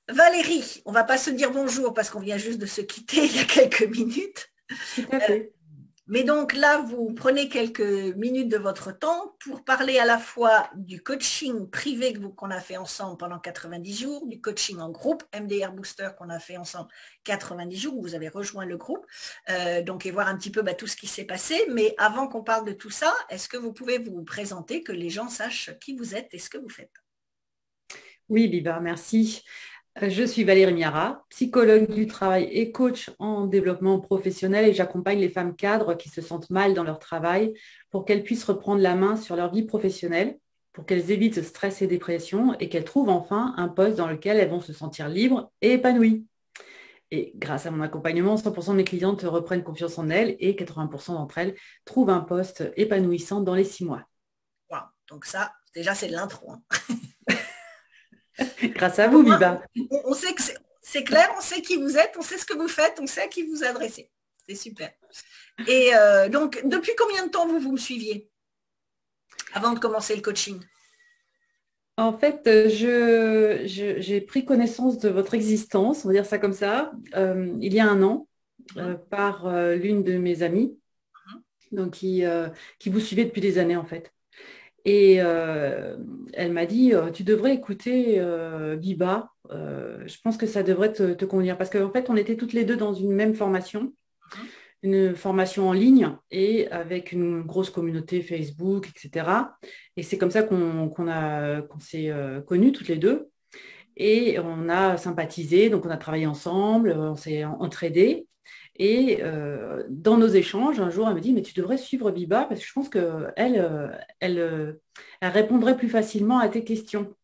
Valérie, on ne va pas se dire bonjour parce qu'on vient juste de se quitter il y a quelques minutes. Tout à Euh, fait. Mais donc là, vous prenez quelques minutes de votre temps pour parler à la fois du coaching privé qu'on a fait ensemble pendant 90 jours, du coaching en groupe, MDR Booster qu'on a fait ensemble 90 jours, où vous avez rejoint le groupe, donc et voir un petit peu tout ce qui s'est passé. Mais avant qu'on parle de tout ça, est-ce que vous pouvez vous présenter, que les gens sachent qui vous êtes et ce que vous faites? Oui, Biba, merci. Je suis Valérie Miara, psychologue du travail et coach en développement professionnel et j'accompagne les femmes cadres qui se sentent mal dans leur travail pour qu'elles puissent reprendre la main sur leur vie professionnelle, pour qu'elles évitent stress et dépression et qu'elles trouvent enfin un poste dans lequel elles vont se sentir libres et épanouies. Et grâce à mon accompagnement, 100% de mes clientes reprennent confiance en elles et 80% d'entre elles trouvent un poste épanouissant dans les 6 mois. Wow. Donc ça, déjà, c'est de l'intro, hein. Grâce à Au vous, moins, Biba. on sait que c'est clair, on sait qui vous êtes, on sait ce que vous faites, on sait à qui vous adressez. C'est super. Et donc, depuis combien de temps vous me suiviez avant de commencer le coaching? En fait, j'ai pris connaissance de votre existence, on va dire ça comme ça, il y a un an, Mhm. par l'une de mes amies, donc qui vous suivait depuis des années en fait. Et elle m'a dit, tu devrais écouter Biba, je pense que ça devrait te convenir. Parce qu'en fait, on était toutes les deux dans une même formation, Mhm. une formation en ligne et avec une grosse communauté Facebook, etc. Et c'est comme ça qu'on s'est connues toutes les deux. Et on a sympathisé, donc on a travaillé ensemble, on s'est entraidés. Et dans nos échanges, un jour, elle me dit, mais tu devrais suivre Biba parce que je pense elle répondrait plus facilement à tes questions.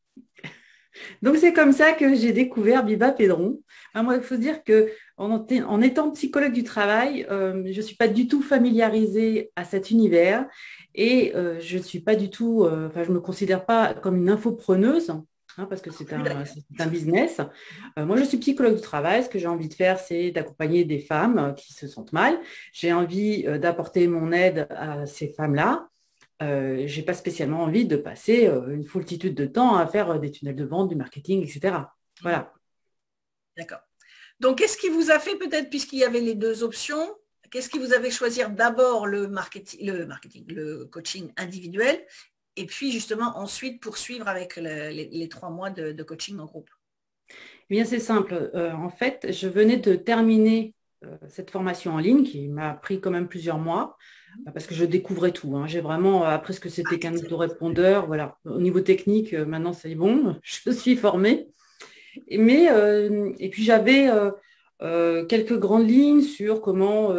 Donc c'est comme ça que j'ai découvert Biba Pédron. Moi, il faut se dire que en étant psychologue du travail, je ne suis pas du tout familiarisée à cet univers et je ne suis pas du tout, enfin, je ne me considère pas comme une infopreneuse. Parce que Plus d'ailleurs. c'est un business. Moi, je suis psychologue du travail. Ce que j'ai envie de faire, c'est d'accompagner des femmes qui se sentent mal. J'ai envie d'apporter mon aide à ces femmes-là. Je n'ai pas spécialement envie de passer une foultitude de temps à faire des tunnels de vente, du marketing, etc. Mhm. Voilà. D'accord. Donc, qu'est-ce qui vous a fait peut-être, puisqu'il y avait les deux options, qu'est-ce qui vous avait choisir d'abord le coaching individuel, et puis justement ensuite poursuivre avec les 3 mois de coaching en groupe? Eh bien, c'est simple. En fait, je venais de terminer cette formation en ligne qui m'a pris quand même plusieurs mois parce que je découvrais tout. J'ai vraiment appris ce que Ah, c'était qu'un excellent. autorépondeur. Voilà. Au niveau technique, maintenant, c'est bon. Je suis formée. Et puis, j'avais quelques grandes lignes sur comment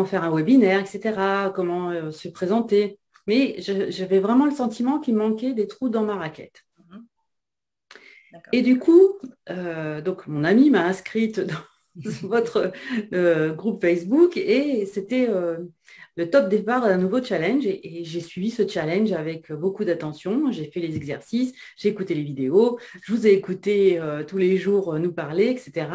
faire un webinaire, etc., comment se présenter. Mais j'avais vraiment le sentiment qu'il manquait des trous dans ma raquette. Mhm. D'accord. Et du coup, donc mon ami m'a inscrite dans votre groupe Facebook et c'était le top départ d'un nouveau challenge et j'ai suivi ce challenge avec beaucoup d'attention. J'ai fait les exercices, j'ai écouté les vidéos, je vous ai écouté tous les jours nous parler, etc.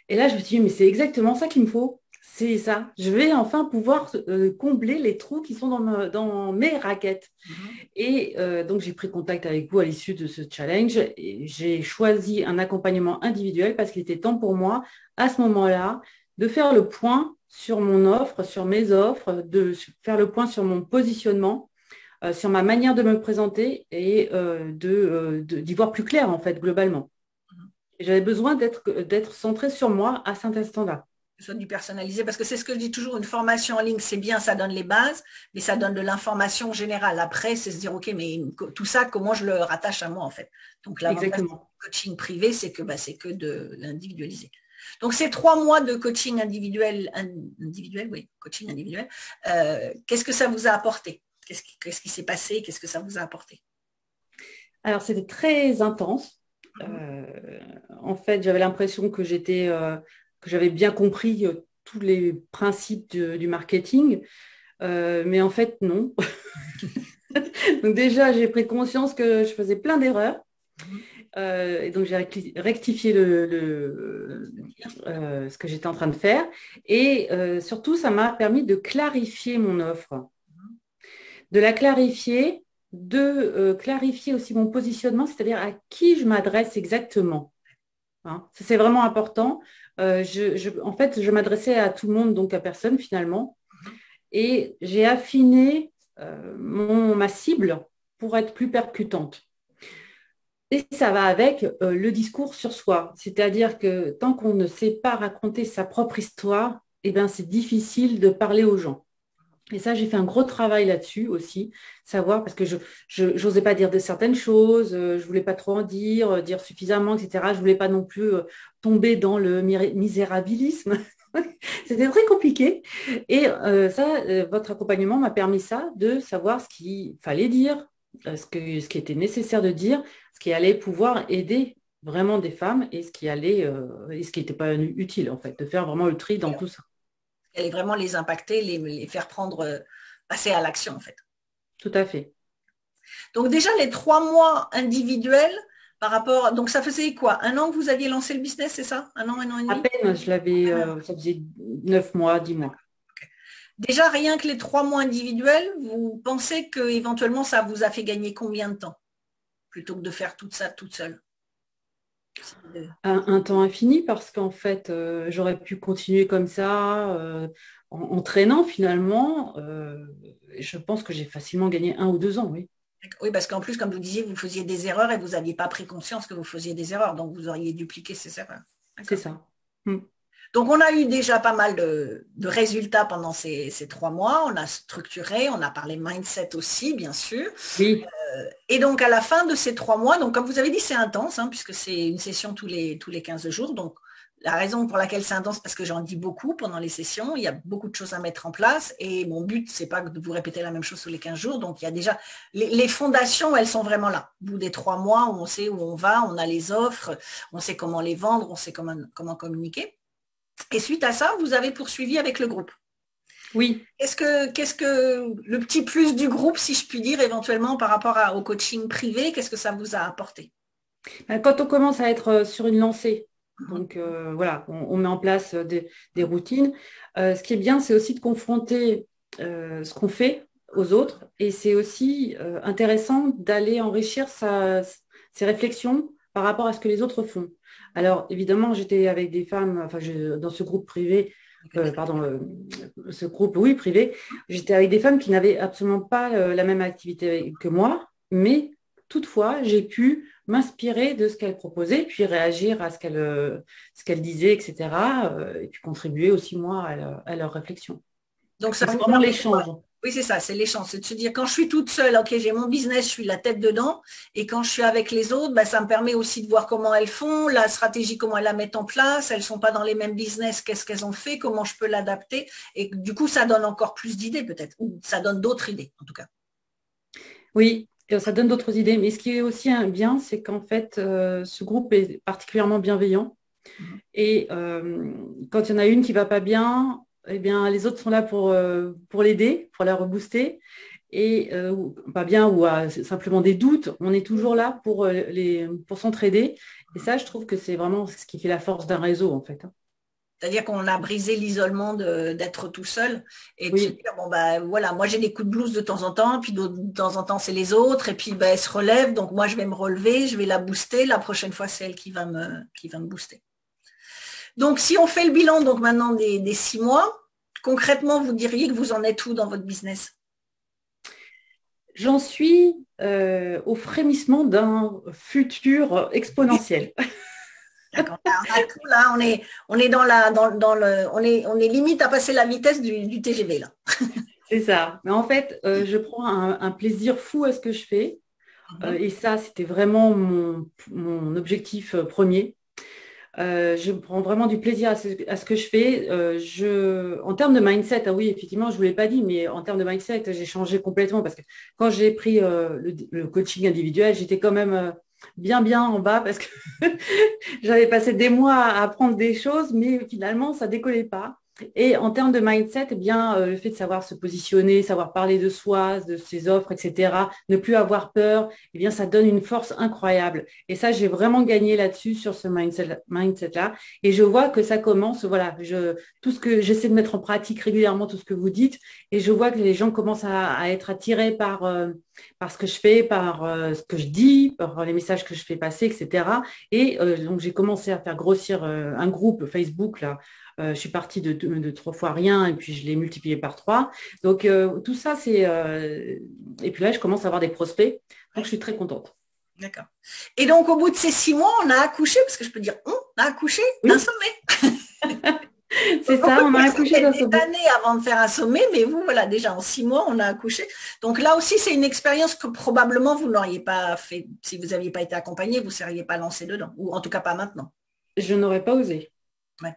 Et là, je me suis dit, mais c'est exactement ça qu'il me faut. C'est ça. Je vais enfin pouvoir combler les trous qui sont dans mes raquettes. Mhm. Et donc, j'ai pris contact avec vous à l'issue de ce challenge. Et j'ai choisi un accompagnement individuel parce qu'il était temps pour moi, à ce moment-là, de faire le point sur mon offre, sur mes offres, de faire le point sur mon positionnement, sur ma manière de me présenter et d'y voir plus clair, en fait, globalement. Mhm. J'avais besoin d'être centrée sur moi à cet instant-là. Que ce soit du personnalisé, parce que c'est ce que je dis toujours, une formation en ligne, c'est bien, ça donne les bases, mais ça donne de l'information générale. Après, c'est se dire, OK, mais tout ça, comment je le rattache à moi, en fait? Donc, l'avantage du Exactement. coaching privé, c'est que de l'individualiser. Donc, ces 3 mois de coaching individuel, oui, coaching individuel, qu'est-ce que ça vous a apporté? Qu'est-ce qui s'est passé? Qu'est-ce que ça vous a apporté? Alors, c'était très intense. Mhm. En fait, j'avais l'impression que j'avais bien compris tous les principes du marketing, mais en fait, non. Donc déjà, j'ai pris conscience que je faisais plein d'erreurs. Mhm. Et donc, j'ai rectifié ce que j'étais en train de faire. Et surtout, ça m'a permis de clarifier mon offre, Mhm. de la clarifier, de clarifier aussi mon positionnement, c'est-à-dire à qui je m'adresse exactement. hein. C'est vraiment important. En fait, je m'adressais à tout le monde, donc à personne finalement. Et j'ai affiné ma cible pour être plus percutante. Et ça va avec le discours sur soi. C'est-à-dire que tant qu'on ne sait pas raconter sa propre histoire, eh ben, c'est difficile de parler aux gens. Et ça, j'ai fait un gros travail là-dessus aussi, savoir, parce que je n'osais pas dire de certaines choses, je voulais pas trop en dire, dire suffisamment, etc. Je voulais pas non plus tomber dans le misérabilisme. C'était très compliqué. Et votre accompagnement m'a permis ça, de savoir ce qu'il fallait dire, ce qui était nécessaire de dire, ce qui allait pouvoir aider vraiment des femmes et et ce qui n'était pas utile, en fait, de faire vraiment le tri dans tout ça. Elle est vraiment les impacter, les faire passer à l'action en fait. Tout à fait. Donc déjà les 3 mois individuels par rapport, donc ça faisait quoi? Un an que vous aviez lancé le business, c'est ça? Un an et À demi? peine, ça faisait 9 mois, 10 mois. Déjà rien que les 3 mois individuels, vous pensez que éventuellement ça vous a fait gagner combien de temps plutôt que de faire tout ça toute seule? Un temps infini parce qu'en fait, j'aurais pu continuer comme ça, en traînant finalement. Je pense que j'ai facilement gagné 1 ou 2 ans, oui. Oui, parce qu'en plus, comme vous disiez, vous faisiez des erreurs et vous n'aviez pas pris conscience que vous faisiez des erreurs, donc vous auriez dupliqué ces erreurs. C'est ça. Mm. Donc, on a eu déjà pas mal de résultats pendant ces 3 mois. On a structuré, on a parlé mindset aussi, bien sûr. Oui, Et donc, à la fin de ces 3 mois, donc comme vous avez dit, c'est intense, hein, puisque c'est une session tous les 15 jours. Donc, la raison pour laquelle c'est intense, parce que j'en dis beaucoup pendant les sessions. Il y a beaucoup de choses à mettre en place. Et mon but, c'est pas de vous répéter la même chose tous les 15 jours. Donc, il y a déjà les fondations, elles sont vraiment là. Au bout des 3 mois, on sait où on va, on a les offres, on sait comment les vendre, on sait comment communiquer. Et suite à ça, vous avez poursuivi avec le groupe. oui. Qu'est-ce que le petit plus du groupe, si je puis dire, éventuellement par rapport au coaching privé, qu'est-ce que ça vous a apporté? Quand on commence à être sur une lancée, Mhm. donc voilà, on met en place des routines. Ce qui est bien, c'est aussi de confronter ce qu'on fait aux autres. Et c'est aussi intéressant d'aller enrichir ses réflexions par rapport à ce que les autres font. Alors, évidemment, j'étais avec des femmes, enfin, dans ce groupe privé, pardon, ce groupe, oui, privé, j'étais avec des femmes qui n'avaient absolument pas la même activité que moi, mais toutefois, j'ai pu m'inspirer de ce qu'elle proposait, puis réagir à ce qu'elle disait, etc. Et puis contribuer aussi, moi, à leur réflexion. Donc, ça Donc, c'est vous vraiment permet quoi? l'échange. Oui, c'est ça, c'est l'échange. C'est de se dire, quand je suis toute seule, ok, j'ai mon business, je suis la tête dedans. Et quand je suis avec les autres, bah, ça me permet aussi de voir comment elles font, la stratégie, comment elles la mettent en place. Elles ne sont pas dans les mêmes business, qu'est-ce qu'elles ont fait, comment je peux l'adapter. Et du coup, ça donne encore plus d'idées peut-être, ou ça donne d'autres idées en tout cas. Oui, ça donne d'autres idées. Mais ce qui est aussi bien, c'est qu'en fait, ce groupe est particulièrement bienveillant. Mhm. Et quand il y en a une qui va pas bien, eh bien, les autres sont là pour l'aider, pour la rebooster. Et ou pas bien ou simplement des doutes, on est toujours là pour s'entraider. Et ça, je trouve que c'est vraiment ce qui fait la force d'un réseau, en fait, hein. C'est-à-dire qu'on a brisé l'isolement d'être tout seul et de se Oui, dire, bon, bah voilà, moi j'ai des coups de blues de temps en temps, puis de temps en temps c'est les autres, et puis bah, elle se relève, donc moi je vais me relever, je vais la booster, la prochaine fois c'est elle qui va me booster. Donc si on fait le bilan donc maintenant des 6 mois, concrètement vous diriez que vous en êtes où dans votre business? j'en suis au frémissement d'un futur exponentiel. D'accord. On a tout là, on est on est limite à passer la vitesse du TGV là. C'est ça. Mais en fait, je prends un plaisir fou à ce que je fais. Mhm. Et ça, c'était vraiment mon objectif premier. Je prends vraiment du plaisir à ce que je fais. En termes de mindset, ah oui, effectivement, je ne vous l'ai pas dit, mais en termes de mindset, j'ai changé complètement parce que quand j'ai pris le coaching individuel, j'étais quand même bien en bas parce que j'avais passé des mois à apprendre des choses, mais finalement, ça décollait pas. Et en termes de mindset, eh bien, le fait de savoir se positionner, savoir parler de soi, de ses offres, etc., ne plus avoir peur, eh bien, ça donne une force incroyable. Et ça, j'ai vraiment gagné là-dessus, sur ce mindset-là. Et je vois que ça commence, voilà, tout ce que j'essaie de mettre en pratique régulièrement, tout ce que vous dites, et je vois que les gens commencent à être attirés par par ce que je fais, par ce que je dis, par les messages que je fais passer, etc. Et donc, j'ai commencé à faire grossir un groupe Facebook, là. Je suis partie de 3 fois rien et puis je l'ai multiplié par 3. Donc, tout ça, c'est... Et puis là, je commence à avoir des prospects. Donc, je suis très contente. D'accord. Et donc, au bout de ces 6 mois, on a accouché, parce que je peux dire, on a accouché d'un Oui, sommet. c'est Beaucoup ça, de on a personnes accouché d'un mettent des sommet. années avant de faire un sommet, mais vous, voilà, déjà en 6 mois, on a accouché. Donc là aussi, c'est une expérience que probablement vous n'auriez pas fait, si vous n'aviez pas été accompagné, vous ne seriez pas lancé dedans, ou en tout cas pas maintenant. Je n'aurais pas osé. Ouais.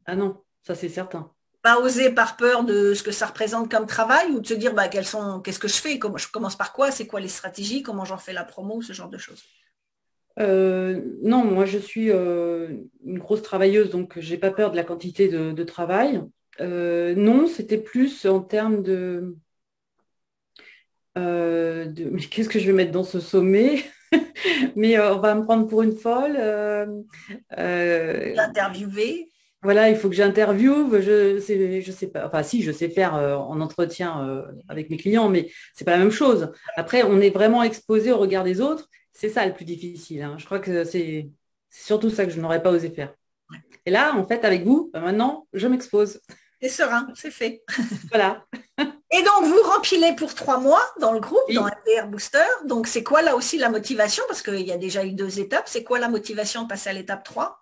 Ah non, ça c'est certain. Pas oser par peur de ce que ça représente comme travail, ou de se dire, bah, qu'est-ce que je fais, comment, je commence par quoi, c'est quoi les stratégies, comment j'en fais la promo, ce genre de choses. Non, moi je suis une grosse travailleuse, donc j'ai pas peur de la quantité de travail. Non, c'était plus en termes mais qu'est-ce que je vais mettre dans ce sommet? Mais on va me prendre pour une folle. Euh, L'interviewer. voilà, il faut que j'interviewe. Je sais pas. Enfin, si, je sais faire en entretien avec mes clients, mais c'est pas la même chose. Après, on est vraiment exposé au regard des autres. C'est ça le plus difficile, hein. Je crois que c'est surtout ça que je n'aurais pas osé faire. Et là, en fait, avec vous, bah, maintenant, je m'expose. C'est serein, c'est fait. Voilà. Et donc, vous rempilez pour 3 mois dans le groupe, dans Oui. MDR Booster. Donc, c'est quoi là aussi la motivation? Parce qu'il y a déjà eu 2 étapes. C'est quoi la motivation de passer à l'étape 3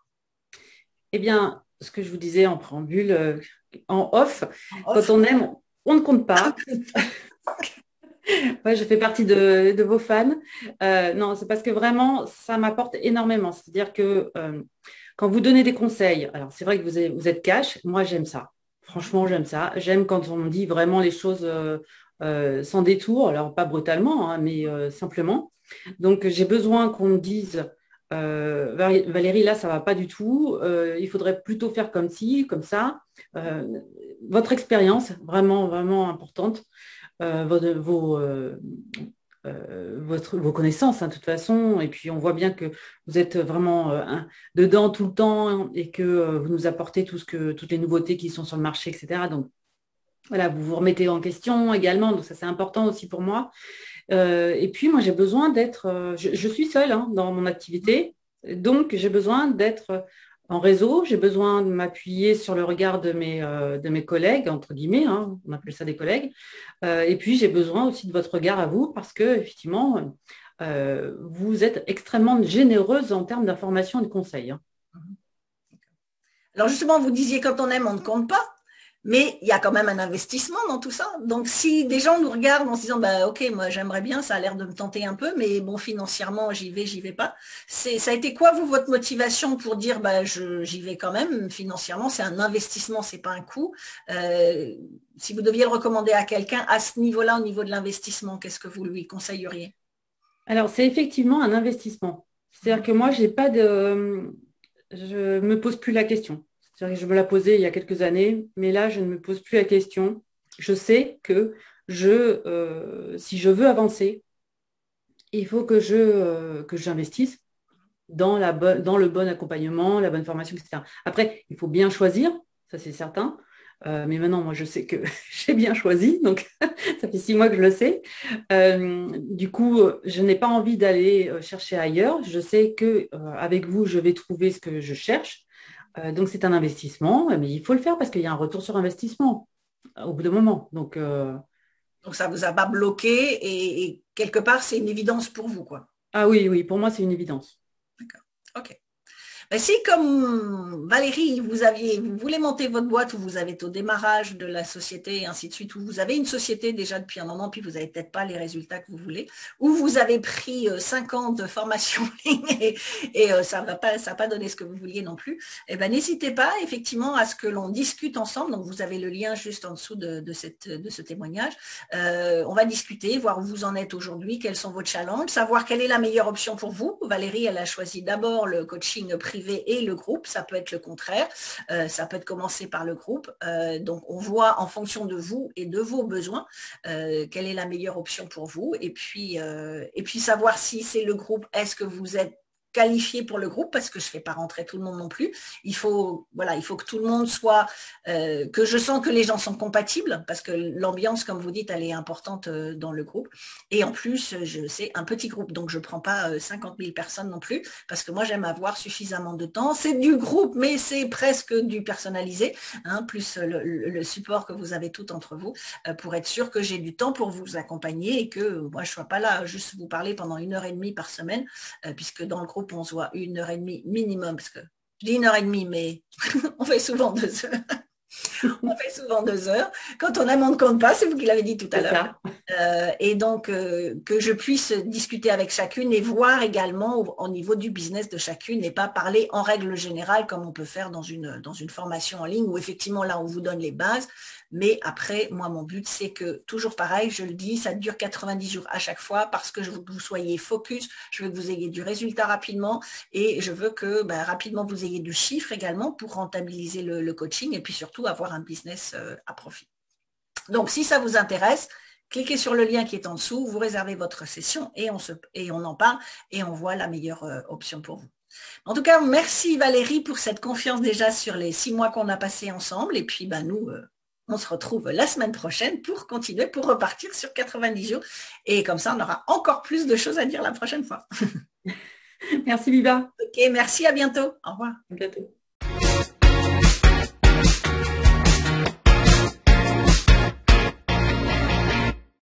Eh bien, ce que je vous disais en préambule, en off, en quand off? on aime, on ne compte pas. Ouais, je fais partie de vos fans. Non, c'est parce que vraiment, ça m'apporte énormément. C'est-à-dire que quand vous donnez des conseils, alors c'est vrai que vous êtes cash, moi j'aime ça. Franchement, j'aime ça. J'aime quand on me dit vraiment les choses sans détour, alors pas brutalement, hein, mais simplement. Donc j'ai besoin qu'on me dise, Valérie, là, ça va pas du tout. Il faudrait plutôt faire comme ci, comme ça. Euh, Votre expérience, vraiment, vraiment importante vos connaissances, hein, de toute façon. Et puis, on voit bien que vous êtes vraiment dedans tout le temps et que vous nous apportez toutes les nouveautés qui sont sur le marché, etc. Donc, voilà, vous vous remettez en question également. Donc, ça, c'est important aussi pour moi. Et puis, moi, j'ai besoin d'être... je suis seule hein, dans mon activité. Donc, j'ai besoin d'être en réseau. J'ai besoin de m'appuyer sur le regard de mes collègues, entre guillemets, hein, on appelle ça des collègues. Et puis, j'ai besoin aussi de votre regard à vous parce que, effectivement, vous êtes extrêmement généreuse en termes d'information et de conseils, hein. Alors, justement, vous disiez quand on aime, on ne compte pas. Mais il y a quand même un investissement dans tout ça. Donc, si des gens nous regardent en se disant, bah, OK, moi, j'aimerais bien, ça a l'air de me tenter un peu, mais bon, financièrement, j'y vais pas. Ça a été quoi, vous, votre motivation pour dire, bah, j'y vais quand même. Financièrement, c'est un investissement, c'est pas un coût. Euh, Si vous deviez le recommander à quelqu'un à ce niveau-là, au niveau de l'investissement, qu'est-ce que vous lui conseilleriez? Alors, c'est effectivement un investissement. C'est-à-dire que moi, j'ai pas de... Je me pose plus la question. C'est-à-dire que je me la posais il y a quelques années, mais là, je ne me pose plus la question. Je sais que si je veux avancer, il faut que j'investisse dans le bon accompagnement, la bonne formation, etc. Après, il faut bien choisir, ça c'est certain. Mais maintenant, moi, je sais que j'ai bien choisi, donc ça fait 6 mois que je le sais. Du coup, je n'ai pas envie d'aller chercher ailleurs. Je sais que avec vous, je vais trouver ce que je cherche. Donc, c'est un investissement, mais il faut le faire parce qu'il y a un retour sur investissement au bout d'un moment. Donc, Donc, ça vous a pas bloqué et quelque part, c'est une évidence pour vous, quoi. ah oui, oui, pour moi, c'est une évidence. D'accord. OK. Ben, si, comme Valérie, vous voulez monter votre boîte ou vous êtes au démarrage de la société et ainsi de suite, ou vous avez une société déjà depuis un moment, puis vous n'avez peut-être pas les résultats que vous voulez, ou vous avez pris 5 ans de formation en ligne et ça va pas donné ce que vous vouliez non plus, eh ben, n'hésitez pas effectivement à ce que l'on discute ensemble. Donc, vous avez le lien juste en dessous de ce témoignage. On va discuter, voir où vous en êtes aujourd'hui, quels sont vos challenges, savoir quelle est la meilleure option pour vous. Valérie, elle a choisi d'abord le coaching privé et le groupe, ça peut être le contraire, ça peut être commencé par le groupe. Donc on voit en fonction de vous et de vos besoins quelle est la meilleure option pour vous et puis savoir si c'est le groupe, est-ce que vous êtes qualifiés pour le groupe parce que je ne fais pas rentrer tout le monde non plus. Il faut que tout le monde soit, que je sens que les gens sont compatibles parce que l'ambiance, comme vous dites, elle est importante dans le groupe. Et en plus, c'est un petit groupe, donc je ne prends pas 50 000 personnes non plus parce que moi, j'aime avoir suffisamment de temps. C'est du groupe, mais c'est presque du personnalisé, hein, plus le support que vous avez tout entre vous pour être sûr que j'ai du temps pour vous accompagner et que moi, je ne sois pas là juste vous parler pendant 1h30 par semaine, puisque dans le groupe, on se voit 1h30 minimum, parce que je dis 1h30, mais on fait souvent 2 heures. On fait souvent 2 heures. Quand on aime, on ne compte pas, c'est vous qui l'avez dit tout à l'heure. Et donc, que je puisse discuter avec chacune et voir également au niveau du business de chacune et pas parler en règle générale comme on peut faire dans une formation en ligne où effectivement, là, on vous donne les bases. Mais après, moi, mon but, c'est que, toujours pareil, je le dis, ça dure 90 jours à chaque fois parce que je veux que vous soyez focus, je veux que vous ayez du résultat rapidement et je veux que rapidement, vous ayez du chiffre également pour rentabiliser le coaching et puis surtout avoir un business à profit. Donc, si ça vous intéresse, cliquez sur le lien qui est en dessous, vous réservez votre session et on en parle et on voit la meilleure option pour vous. En tout cas, merci Valérie pour cette confiance déjà sur les 6 mois qu'on a passés ensemble. Et puis, nous, on se retrouve la semaine prochaine pour continuer, pour repartir sur 90 jours. Et comme ça, on aura encore plus de choses à dire la prochaine fois. Merci Biba. Ok, merci, à bientôt. Au revoir. À bientôt.